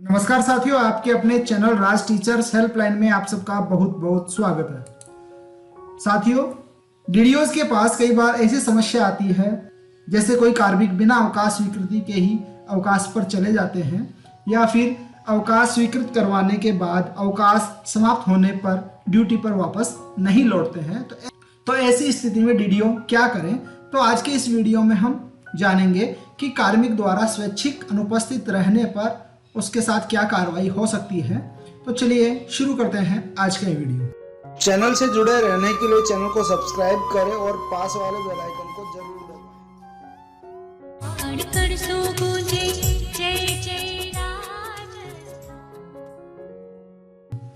नमस्कार साथियों, आपके अपने चैनल राज टीचर्स हेल्पलाइन में आप सबका बहुत बहुत स्वागत है। साथियों, डीडीओज के पास कई बार ऐसी समस्या आती है जैसे कोई कार्मिक बिना अवकाश स्वीकृति के ही अवकाश पर चले जाते हैं या फिर अवकाश स्वीकृत करवाने के बाद अवकाश समाप्त होने पर ड्यूटी पर वापस नहीं लौटते हैं। तो ऐसी स्थिति में डीडीओ क्या करें, तो आज के इस वीडियो में हम जानेंगे कि कार्मिक द्वारा स्वैच्छिक अनुपस्थित रहने पर उसके साथ क्या कार्रवाई हो सकती है। तो चलिए शुरू करते हैं आज का ये वीडियो। चैनल से जुड़े रहने के लिए चैनल को सब्सक्राइब करें और पास वाले बेल आइकन को जरूर दबाएं।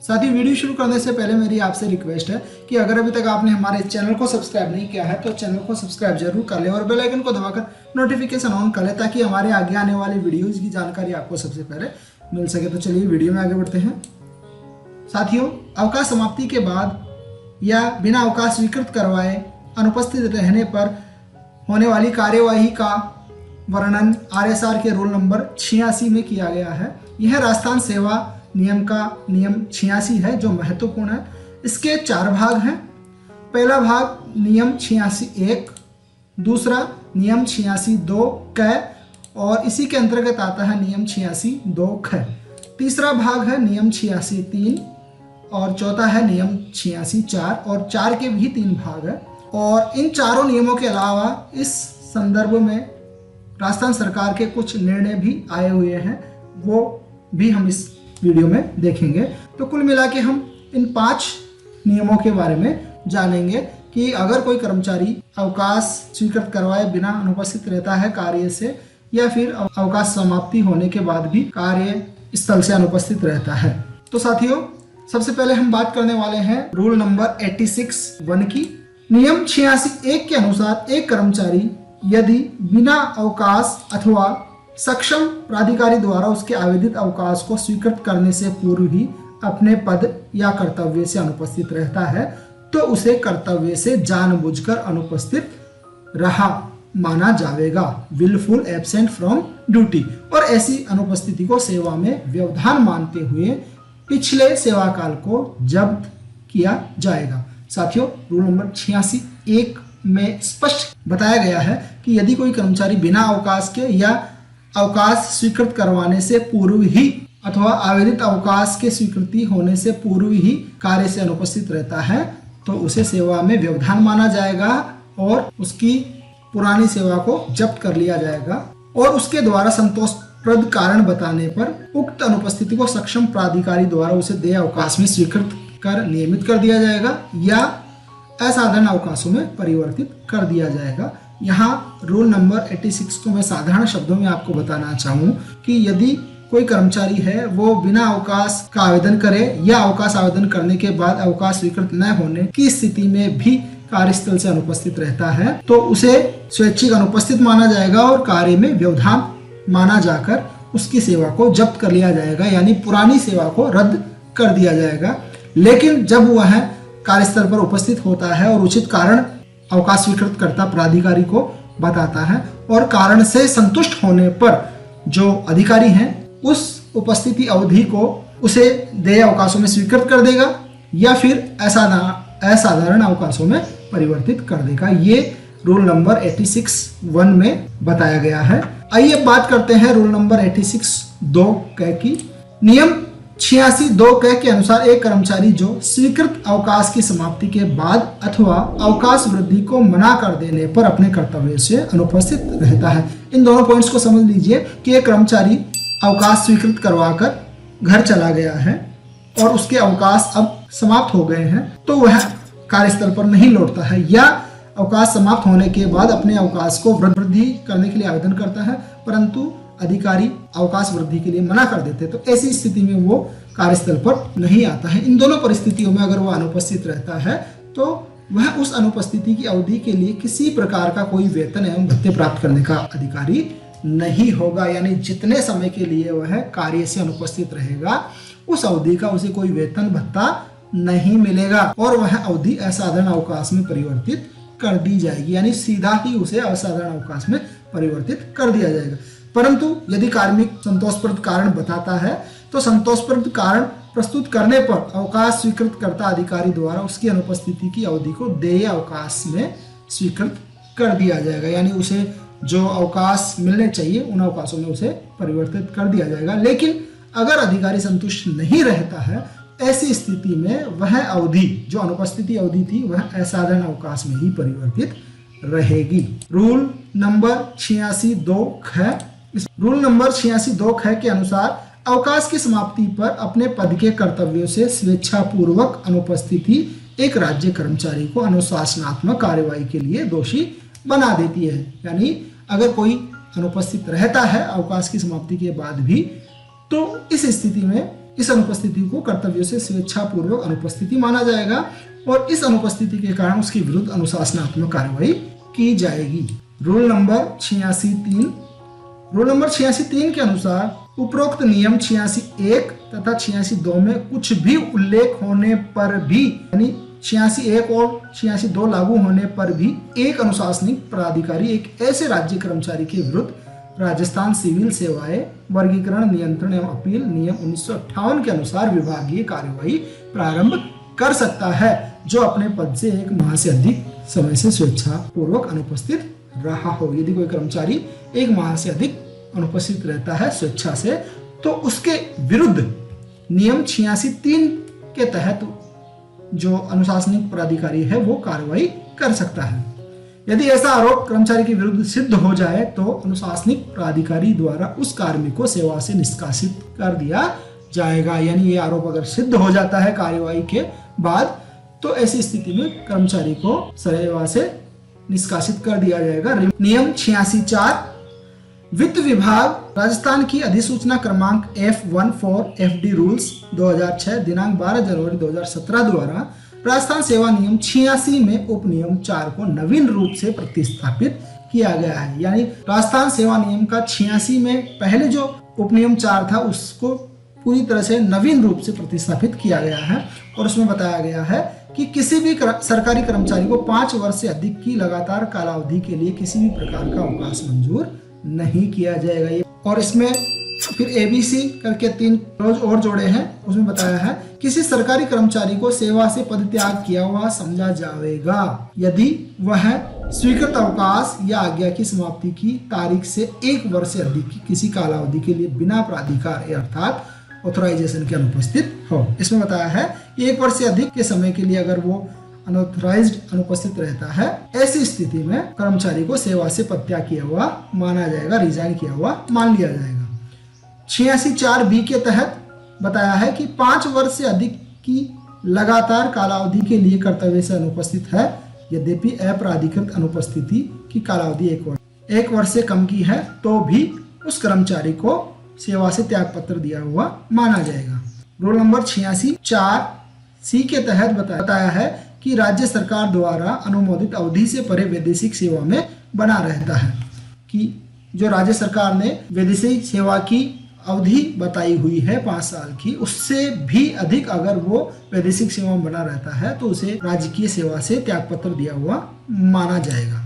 साथ ही वीडियो शुरू करने से पहले मेरी आपसे रिक्वेस्ट है कि अगर अभी तक आपने हमारे चैनल को सब्सक्राइब नहीं किया है तो चैनल को सब्सक्राइब जरूर कर ले और बेल आइकन को दबाकर नोटिफिकेशन ऑन कर ले ताकि हमारे आगे आने वाली वीडियोज की जानकारी आपको सबसे पहले मिल सके। तो चलिए वीडियो में आगे बढ़ते हैं। साथियों, अवकाश समाप्ति के बाद या बिना अवकाश स्वीकृत करवाए अनुपस्थित रहने पर होने वाली कार्यवाही का वर्णन RSR के रूल नंबर 86 में किया गया है। यह राजस्थान सेवा नियम का नियम 86 है जो महत्वपूर्ण है। इसके 4 भाग हैं। पहला भाग नियम 86(1), दूसरा नियम 86(2) क और इसी के अंतर्गत आता है नियम 86(2) ख। तीसरा भाग है नियम 86(3) और चौथा है नियम 86(4) और 4 के भी 3 भाग है। और इन चारों नियमों के अलावा इस संदर्भ में राजस्थान सरकार के कुछ निर्णय भी आए हुए हैं, वो भी हम इस वीडियो में देखेंगे। तो कुल मिला के हम इन 5 नियमों के बारे में जानेंगे कि अगर कोई कर्मचारी अवकाश स्वीकृत करवाए बिना अनुपस्थित रहता है कार्य से या फिर अवकाश समाप्ति होने के बाद भी कार्य स्थल से अनुपस्थित रहता है। तो साथियों, सबसे पहले हम बात करने वाले हैं रूल नंबर 86(1) की। नियम 86(1) के अनुसार एक कर्मचारी यदि बिना अवकाश अथवा सक्षम प्राधिकारी द्वारा उसके आवेदित अवकाश को स्वीकृत करने से पूर्व ही अपने पद या कर्तव्य से अनुपस्थित रहता है तो उसे कर्तव्य से जानबूझकर अनुपस्थित रहा माना जाएगा, विलफुल एब्सेंट फ्रॉम ड्यूटी। और ऐसी अनुपस्थिति को सेवा में व्यवधान मानते हुए पिछले सेवा काल को जब्त किया जाएगा। साथियों, रूल नंबर 86(1) में स्पष्ट बताया गया है कि यदि कोई कर्मचारी बिना अवकाश के या अवकाश स्वीकृत करवाने से पूर्व ही अथवा आवेदित अवकाश के स्वीकृति होने से पूर्व ही कार्य से अनुपस्थित रहता है तो उसे सेवा में व्यवधान माना जाएगा और उसकी पुरानी सेवा को जब्त कर लिया जाएगा और उसके द्वारा संतोषप्रद कारण बताने पर उक्त अनुपस्थिति को सक्षम प्राधिकारी द्वारा उसे देय अवकाश में स्वीकृत कर नियमित कर दिया जाएगा या असाधारण अवकाशों में परिवर्तित कर दिया जाएगा। यहाँ रूल नंबर 86 को मैं साधारण शब्दों में आपको बताना चाहूँ कि यदि कोई कर्मचारी है वो बिना अवकाश का आवेदन करे या अवकाश आवेदन करने के बाद अवकाश स्वीकृत न होने की स्थिति में भी कार्यस्थल से अनुपस्थित रहता है तो उसे स्वैच्छिक अनुपस्थित माना जाएगा और कार्य में व्यवधान माना जाकर उसकी सेवा को जब्त कर लिया जाएगा, यानी पुरानी सेवा को रद्द कर दिया जाएगा। लेकिन जब वह कार्यस्थल पर उपस्थित होता है और उचित कारण अवकाश स्वीकृत करता प्राधिकारी को बताता है और कारण से संतुष्ट होने पर जो अधिकारी हैं उस उपस्थिति अवधि को उसे देय अवकाशों में स्वीकृत कर देगा या फिर असाधारण अवकाशों में परिवर्तित कर देगा। ये रूल नंबर 86(1) में बताया गया है। आइए बात करते हैं रूल नंबर 86(2) की। नियम 86(2) के अनुसार एक कर्मचारी जो स्वीकृत अवकाश की समाप्ति के बाद अथवा अवकाश वृद्धि को मना कर देने पर अपने कर्तव्य से अनुपस्थित रहता है। इन दोनों पॉइंट्स को समझ लीजिए कि एक कर्मचारी अवकाश स्वीकृत करवाकर घर चला गया है और उसके अवकाश अब समाप्त हो गए हैं तो वह कार्यस्थल पर नहीं लौटता है या अवकाश समाप्त होने के बाद अपने अवकाश को वृद्धि करने के लिए आवेदन करता है परंतु अधिकारी अवकाश वृद्धि के लिए मना कर देते हैं तो ऐसी स्थिति में वो कार्यस्थल पर नहीं आता है। इन दोनों परिस्थितियों में अगर वो अनुपस्थित रहता है तो वह उस अनुपस्थिति की अवधि के लिए किसी प्रकार का कोई वेतन एवं भत्ते प्राप्त करने का अधिकारी नहीं होगा, यानी जितने समय के लिए वह कार्य से अनुपस्थित रहेगा उस अवधि का उसे कोई वेतन भत्ता नहीं मिलेगा और वह अवधि असाधारण अवकाश में परिवर्तित कर दी जाएगी, यानी सीधा ही उसे असाधारण अवकाश में परिवर्तित कर दिया जाएगा। परंतु यदि कार्मिक संतोषप्रद कारण बताता है तो संतोषप्रद कारण प्रस्तुत करने पर अवकाश स्वीकृत करता अधिकारी द्वारा उसकी अनुपस्थिति की अवधि को देय अवकाश में स्वीकृत कर दिया जाएगा। यानी उसे जो अवकाश मिलने चाहिए उन अवकाशों में उसे परिवर्तित कर दिया जाएगा। लेकिन अगर अधिकारी संतुष्ट नहीं रहता है, ऐसी स्थिति में वह अवधि जो अनुपस्थिति अवधि थी वह असाधारण अवकाश में ही परिवर्तित रहेगी। रूल नंबर 86(2)(ख)। रूल नंबर 86(2)(ख) के अनुसार अवकाश की समाप्ति पर अपने पद के कर्तव्यों से स्वेच्छापूर्वक अनुपस्थिति एक राज्य कर्मचारी को अनुशासनात्मक कार्यवाही के लिए दोषी बना देती है। यानी अगर कोई अनुपस्थित रहता है अवकाश की समाप्ति के बाद भी, तो इस स्थिति में इस अनुपस्थिति को कर्तव्यों से स्वेच्छापूर्वक अनुपस्थिति माना जाएगा और इस अनुपस्थिति के कारण उसके विरुद्ध अनुशासनात्मक कार्यवाही की जाएगी। Rule number 86(3). रूल नंबर 86(3) के अनुसार उपरोक्त नियम 86(1) तथा 86(2) में कुछ भी उल्लेख होने पर भी, यानी 86(1) और 86(2) लागू होने पर भी एक अनुशासनिक प्राधिकारी एक ऐसे राज्य कर्मचारी के विरुद्ध राजस्थान सिविल सेवाएं वर्गीकरण नियंत्रण एवं अपील नियम 1958 के अनुसार विभागीय कार्यवाही प्रारंभ कर सकता है जो अपने पद से 1 माह से अधिक समय से स्वेच्छापूर्वक अनुपस्थित रहा हो। यदि कोई कर्मचारी 1 माह से अधिक अनुपस्थित रहता है स्वेच्छा से, तो उसके विरुद्ध नियम 86(3) के तहत जो अनुशासनिक प्राधिकारी है वो कार्रवाई कर सकता है। यदि ऐसा आरोप कर्मचारी के विरुद्ध सिद्ध हो जाए तो अनुशासनिक प्राधिकारी द्वारा उस कार्मिक को सेवा से निष्कासित कर दिया जाएगा। यानी ये आरोप अगर सिद्ध हो जाता है कार्यवाही के बाद, तो ऐसी स्थिति में कर्मचारी को सेवा से निष्कासित कर दिया जाएगा। नियम 86(4) वित्त विभाग राजस्थान की अधिसूचना क्रमांक F14 FD रूल्स 2006 दिनांक 12 जनवरी 2017 द्वारा राजस्थान सेवा नियम 86 में उप नियम 4 को नवीन रूप से प्रतिस्थापित किया गया है। यानी राजस्थान सेवा नियम का 86 में पहले जो उप नियम 4 था उसको पूरी तरह से नवीन रूप से प्रतिस्थापित किया गया है और उसमें बताया गया है कि किसी भी सरकारी कर्मचारी को 5 वर्ष से अधिक की लगातार कालावधि के लिए किसी भी प्रकार का अवकाश मंजूर नहीं किया जाएगा। और इसमें फिर ABC करके 3 क्लॉज और जोड़े हैं, उसमें बताया है किसी सरकारी कर्मचारी को सेवा से पद त्याग किया हुआ समझा जाएगा यदि वह स्वीकृत अवकाश या आज्ञा की समाप्ति की तारीख से 1 वर्ष से अधिक की किसी कालावधि के लिए बिना प्राधिकार अर्थात ऑथराइजेशन के अनुपस्थित हो। इसमें बताया है कि 1 वर्ष से अधिक के समय के लिए अगर वो अनऑथराइज्ड अनुपस्थित रहता है, ऐसी स्थिति में कर्मचारी को सेवा से पदत्याग किया हुआ माना जाएगा, रिजाइन किया हुआ मान लिया जाएगा। 86(4)(b) के तहत बताया है कि 5 वर्ष से अधिक की लगातार कालावधि के लिए कर्तव्य से अनुपस्थित है यद्यपि अप्राधिकृत अनुपस्थिति की कालावधि 1 वर्ष से कम की है तो भी उस कर्मचारी को सेवा से त्याग पत्र दिया हुआ माना जाएगा। रूल नंबर 86(4)(c) के तहत बताया है कि राज्य सरकार द्वारा अनुमोदित अवधि से परे वैदेशिक सेवा में बना रहता है, कि जो राज्य सरकार ने वैदेशिक सेवा की अवधि बताई हुई है 5 साल की, उससे भी अधिक अगर वो वैदेशिक सेवा में बना रहता है तो उसे राजकीय सेवा से त्यागपत्र दिया हुआ माना जाएगा।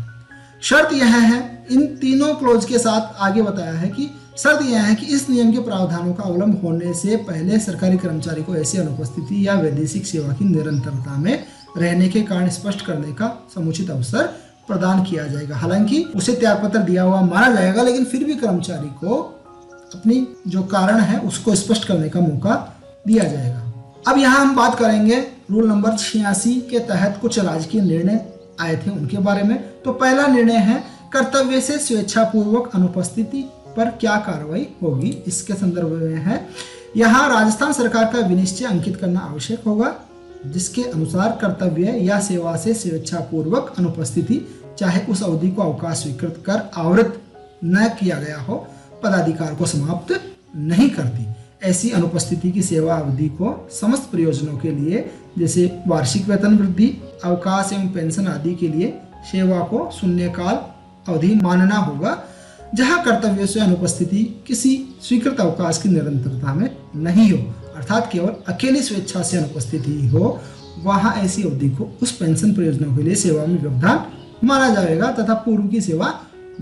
शर्त यह है, इन तीनों क्लोज के साथ आगे बताया है कि शर्त यह है कि इस नियम के प्रावधानों का अवलंब होने से पहले सरकारी कर्मचारी को ऐसी अनुपस्थिति या वैदेशिक सेवा की निरंतरता में रहने के कारण स्पष्ट करने का समुचित अवसर प्रदान किया जाएगा। हालांकि उसे त्यागपत्र दिया हुआ माना जाएगा, लेकिन फिर भी कर्मचारी को अपनी जो कारण है उसको स्पष्ट करने का मौका दिया जाएगा। अब यहाँ हम बात करेंगे रूल नंबर 86 के तहत कुछ राजकीय निर्णय आए थे उनके बारे में। तो पहला निर्णय है कर्तव्य से स्वेच्छापूर्वक अनुपस्थिति पर क्या कार्रवाई होगी, इसके संदर्भ में है। यहाँ राजस्थान सरकार का विनिश्चय अंकित करना आवश्यक होगा जिसके अनुसार कर्तव्य या सेवा से स्वेच्छापूर्वक अनुपस्थिति चाहे उस अवधि को अवकाश स्वीकृत कर आवृत न किया गया हो, पदाधिकार को समाप्त नहीं करती। ऐसी अनुपस्थिति की सेवा अवधि को समस्त प्रयोजनों के लिए जैसे वार्षिक वेतन वृद्धि, अवकाश एवं पेंशन आदि के लिए सेवा को शून्यकाल अवधि मानना होगा। जहां कर्तव्य से अनुपस्थिति किसी स्वीकृत अवकाश की निरंतरता में नहीं हो, अर्थात केवल अकेली स्वेच्छा से अनुपस्थिति ही हो, वहां ऐसी अवधि को उस पेंशन प्रयोजनों के लिए सेवा में व्यवधान माना जाएगा तथा पूर्व की सेवा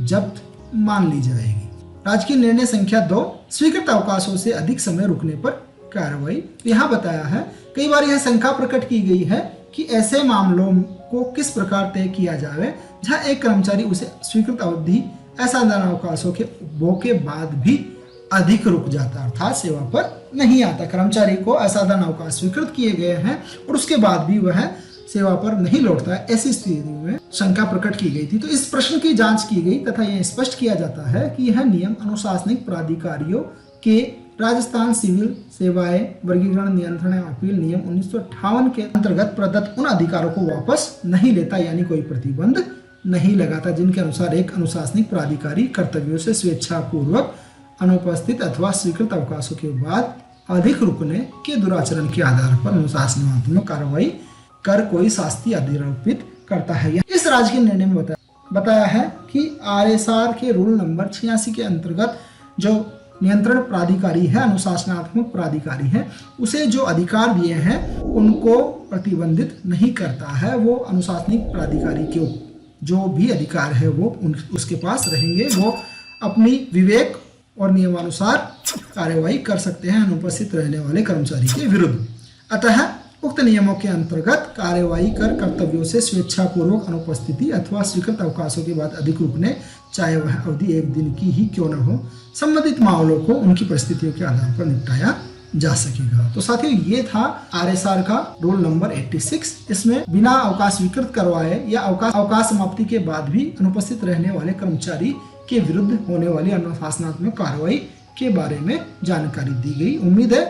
जब्त मान ली जाएगी। राजकीय निर्णय संख्या 2, स्वीकृत अवकाशों से अधिक समय रुकने पर कार्रवाई। यहाँ बताया है, कई बार यह शंका प्रकट की गई है कि ऐसे मामलों को किस प्रकार तय किया जाए जहां एक कर्मचारी उसे स्वीकृत अवधि असाधारण अवकाशों के उपभोग के बाद भी अधिक रुक जाता, अर्थात सेवा पर नहीं आता। कर्मचारी को असाधारण अवकाश स्वीकृत किए गए हैं और उसके बाद भी वह सेवा पर नहीं लौटता है, ऐसी स्थिति में शंका प्रकट की गई थी। तो इस प्रश्न की जांच की गई तथा यह स्पष्ट किया जाता है कि यह नियम अनुशासनिक प्राधिकारियों के राजस्थान सिविल सेवाएं वर्गीकरण नियंत्रण एवं अपील नियम 1958 के अंतर्गत प्रदत्त उन अधिकारों को वापस नहीं लेता, यानी कोई प्रतिबंध नहीं लगाता जिनके अनुसार एक अनुशासनिक प्राधिकारी कर्तव्यों से स्वेच्छापूर्वक अनुपस्थित अथवा स्वीकृत अवकाशों के बाद अधिक रुकने के दुराचरण के आधार पर अनुशासनात्मक कार्रवाई कर कोई शास्ति अधिरोपित करता है। इस राजकीय निर्णय में बताया है कि आरएसआर के रूल नंबर 86 के अंतर्गत जो नियंत्रण प्राधिकारी है, अनुशासनात्मक प्राधिकारी है, उसे जो अधिकार दिए हैं उनको प्रतिबंधित नहीं करता है। वो अनुशासनिक प्राधिकारी के जो भी अधिकार है वो उसके पास रहेंगे। वो अपनी विवेक और नियमानुसार कार्यवाही कर सकते हैं अनुपस्थित रहने वाले कर्मचारी के विरुद्ध। अतः उक्त नियमों के अंतर्गत कार्यवाही कर कर्तव्यों से स्वेच्छापूर्वक अनुपस्थिति अथवा स्वीकृत अवकाशों के बाद अधिक रुकने, चाहे वह अवधि एक दिन की ही क्यों न हो, संबंधित मामलों को उनकी परिस्थितियों के आधार पर निपटाया जा सकेगा। तो साथियों, ये था आरएसआर का रूल नंबर 86। इसमें बिना अवकाश स्वीकृत करवाए या अवकाश समाप्ति के बाद भी अनुपस्थित रहने वाले कर्मचारी के विरुद्ध होने वाली अनुशासनात्मक कार्रवाई के बारे में जानकारी दी गई। उम्मीद है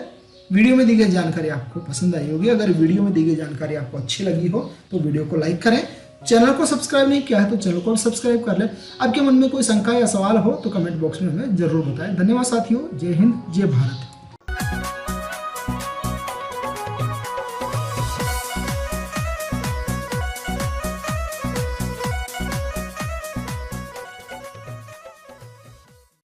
वीडियो में दी गई जानकारी आपको पसंद आई होगी। अगर वीडियो में दी गई जानकारी आपको अच्छी लगी हो तो वीडियो को लाइक करें। चैनल को सब्सक्राइब नहीं किया है तो चैनल को सब्सक्राइब कर लें। आपके मन में कोई शंका या सवाल हो तो कमेंट बॉक्स में हमें जरूर बताएं। धन्यवाद साथियों। जय हिंद, जय भारत।